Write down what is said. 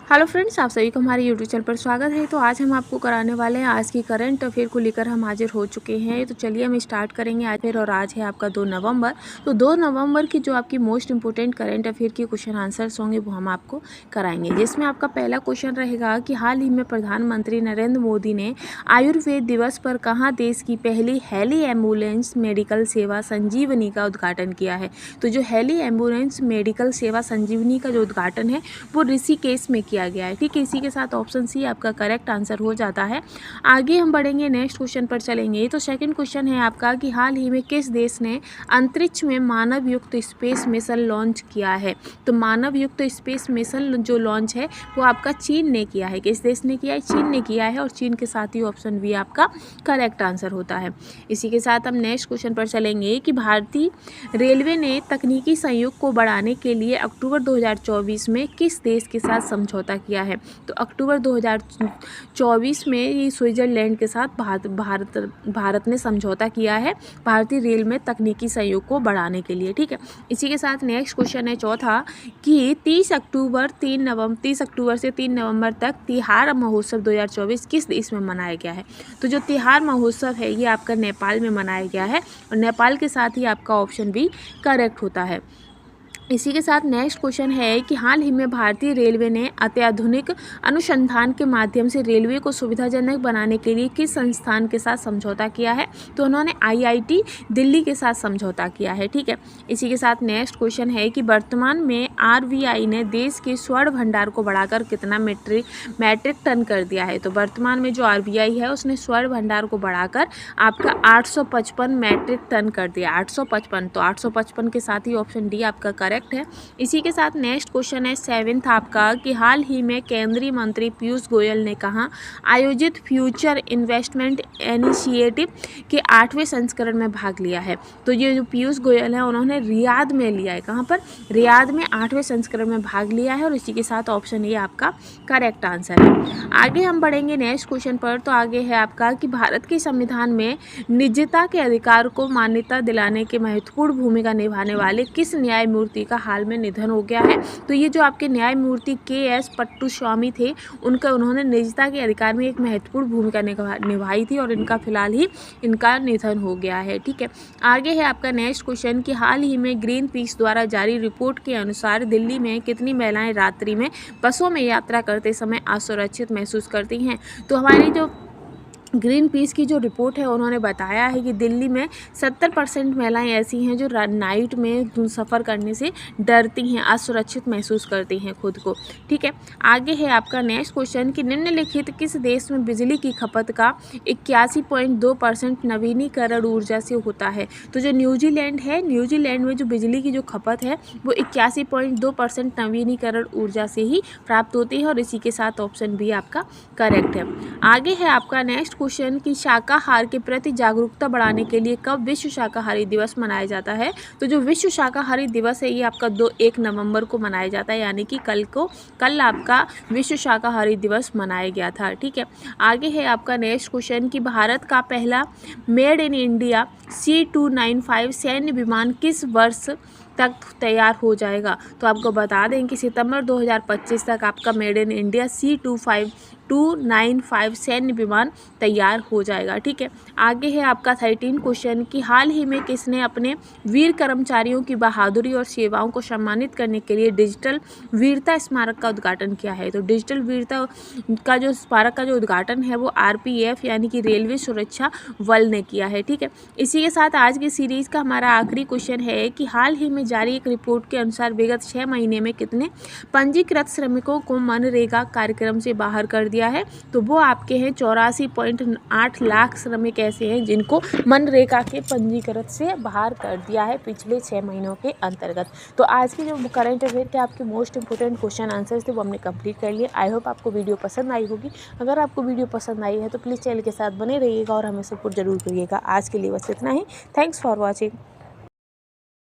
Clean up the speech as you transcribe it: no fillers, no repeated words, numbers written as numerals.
Hello friends, आप सभी को हमारे यूट्यूब चैनल पर स्वागत है। तो आज हम आपको कराने वाले हैं आज की करंट अफेयर को लेकर हम हाजिर हो चुके हैं। तो चलिए हम स्टार्ट करेंगे आज फिर। और आज है आपका 2 नवंबर। तो 2 नवंबर की जो आपकी मोस्ट इंपोर्टेंट करंट अफेयर के क्वेश्चन आंसर्स होंगे वो हम आपको कराएंगे, जिसमें आपका पहला क्वेश्चन रहेगा कि हाल ही में प्रधानमंत्री नरेंद्र मोदी ने आयुर्वेद दिवस पर कहाँ देश की पहली हेली एम्बुलेंस मेडिकल सेवा संजीवनी का उद्घाटन किया है। तो जो हेली एम्बुलेंस मेडिकल सेवा संजीवनी का जो उद्घाटन है वो ऋषिकेश में किया गया है। ठीक है, इसी के साथ ऑप्शन सी आपका करेक्ट आंसर हो जाता है। आगे हम बढ़ेंगे, नेक्स्ट क्वेश्चन पर चलेंगे। तो सेकंड क्वेश्चन है आपका कि हाल ही में किस देश ने अंतरिक्ष में मानव युक्त स्पेस मिशन लॉन्च किया है। तो मानव युक्त स्पेस मिशन जो लॉन्च है वो आपका चीन ने किया है। किस देश ने किया है? चीन ने किया है। और चीन के साथ ही ऑप्शन बी आपका करेक्ट आंसर होता है। इसी के साथ हम नेक्स्ट क्वेश्चन पर चलेंगे कि भारतीय रेलवे ने तकनीकी सहयोग को बढ़ाने के लिए अक्टूबर 2024 में किस देश के साथ समझौता किया है। तो अक्टूबर 2024 में ये स्विट्जरलैंड के साथ भारत ने समझौता किया है भारतीय रेल में तकनीकी सहयोग को बढ़ाने के लिए। ठीक है, इसी के साथ नेक्स्ट क्वेश्चन है चौथा कि 30 अक्टूबर से 3 नवंबर तक तिहार महोत्सव 2024 किस देश में मनाया गया है। तो जो तिहार महोत्सव है ये आपका नेपाल में मनाया गया है। और नेपाल के साथ ही आपका ऑप्शन भी करेक्ट होता है। इसी के साथ नेक्स्ट क्वेश्चन है कि हाल ही में भारतीय रेलवे ने अत्याधुनिक अनुसंधान के माध्यम से रेलवे को सुविधाजनक बनाने के लिए किस संस्थान के साथ समझौता किया है। तो उन्होंने आईआईटी दिल्ली के साथ समझौता किया है। ठीक है, इसी के साथ नेक्स्ट क्वेश्चन है कि वर्तमान में आरबीआई ने देश के स्वर्ण भंडार को बढ़ाकर कितना मैट्रिक टन कर दिया है। तो वर्तमान में जो आरबीआई है उसने स्वर्ण भंडार को बढ़ाकर आपका 855 मैट्रिक टन कर दिया। 855, तो 855 के साथ ही ऑप्शन डी आपका करेक्ट है। इसी के साथ नेक्स्ट क्वेश्चन है सेवेंथ आपका कि हाल ही में केंद्रीय मंत्री पीयूष गोयल ने कहा आयोजित फ्यूचर इन्वेस्टमेंट इनिशिएटिव के 8वें संस्करण में भाग लिया है। तो ये जो पीयूष गोयल है उन्होंने रियाद में लिया है। कहाँ पर? रियाद में 8वें संस्करण में भाग लिया है। और इसी के साथ ऑप्शन ये आपका करेक्ट आंसर है। आगे हम बढ़ेंगे नेक्स्ट क्वेश्चन पर। तो आगे है आपका कि भारत के संविधान में निजता के अधिकार को मान्यता दिलाने के महत्वपूर्ण भूमिका निभाने वाले किस न्यायमूर्ति का हाल में निधन हो गया है। तो ये जो आपके न्यायमूर्ति के.एस. पट्टुस्वामी थे उन्होंने निजता के अधिकार में एक महत्वपूर्ण भूमिका निभाई थी और इनका फिलहाल ही इनका निधन हो गया है। ठीक है, आगे है आपका नेक्स्ट क्वेश्चन कि हाल ही में ग्रीन पीस द्वारा जारी रिपोर्ट के अनुसार दिल्ली में कितनी महिलाएं रात्रि में बसों में यात्रा करते समय असुरक्षित महसूस करती हैं। तो हमारी जो ग्रीन पीस की जो रिपोर्ट है उन्होंने बताया है कि दिल्ली में 70% महिलाएं ऐसी हैं जो नाइट में सफ़र करने से डरती हैं, असुरक्षित महसूस करती हैं खुद को। ठीक है, आगे है आपका नेक्स्ट क्वेश्चन कि निम्नलिखित किस देश में बिजली की खपत का 81.2% नवीनीकरण ऊर्जा से होता है। तो जो न्यूजीलैंड है, न्यूजीलैंड में जो बिजली की जो खपत है वो 81.2% नवीनीकरण ऊर्जा से ही प्राप्त होती है। और इसी के साथ ऑप्शन भी आपका करेक्ट है। आगे है आपका नेक्स्ट क्वेश्चन कि शाकाहार के प्रति जागरूकता बढ़ाने के लिए कब विश्व शाकाहारी दिवस मनाया जाता है। तो जो विश्व शाकाहारी दिवस है ये आपका 1 नवंबर को मनाया जाता है, यानी कि कल आपका विश्व शाकाहारी दिवस मनाया गया था। ठीक है, आगे है आपका नेक्स्ट क्वेश्चन कि भारत का पहला मेड इन इंडिया C295 सैन्य विमान किस वर्ष तक तैयार हो जाएगा। तो आपको बता दें कि सितंबर 2025 तक आपका मेड इन इंडिया C295 सैन्य विमान तैयार हो जाएगा। ठीक है, आगे है आपका 13 क्वेश्चन कि हाल ही में किसने अपने वीर कर्मचारियों की बहादुरी और सेवाओं को सम्मानित करने के लिए डिजिटल वीरता स्मारक का उद्घाटन किया है। तो डिजिटल वीरता का जो स्मारक का जो उद्घाटन है वो RPF यानी कि रेलवे सुरक्षा बल ने किया है। ठीक है, इसी के साथ आज की सीरीज़ का हमारा आखिरी क्वेश्चन है कि हाल ही में जारी एक रिपोर्ट के अनुसार विगत 6 महीने में कितने पंजीकृत श्रमिकों को मनरेगा कार्यक्रम से बाहर कर दिया है। तो वो आपके हैं 84.8 लाख श्रमिक ऐसे हैं जिनको मनरेगा के पंजीकृत से बाहर कर दिया है पिछले 6 महीनों के अंतर्गत। तो आज की जो करंट अफेयर के आपके मोस्ट इंपोर्टेंट क्वेश्चन आंसर्स थे वो हमने कंप्लीट कर लिए। आई होप आपको वीडियो पसंद आई होगी। अगर आपको वीडियो पसंद आई है तो प्लीज़ चैनल के साथ बने रहिएगा और हमें सपोर्ट जरूर करिएगा। आज के लिए बस इतना ही। Thanks for watching.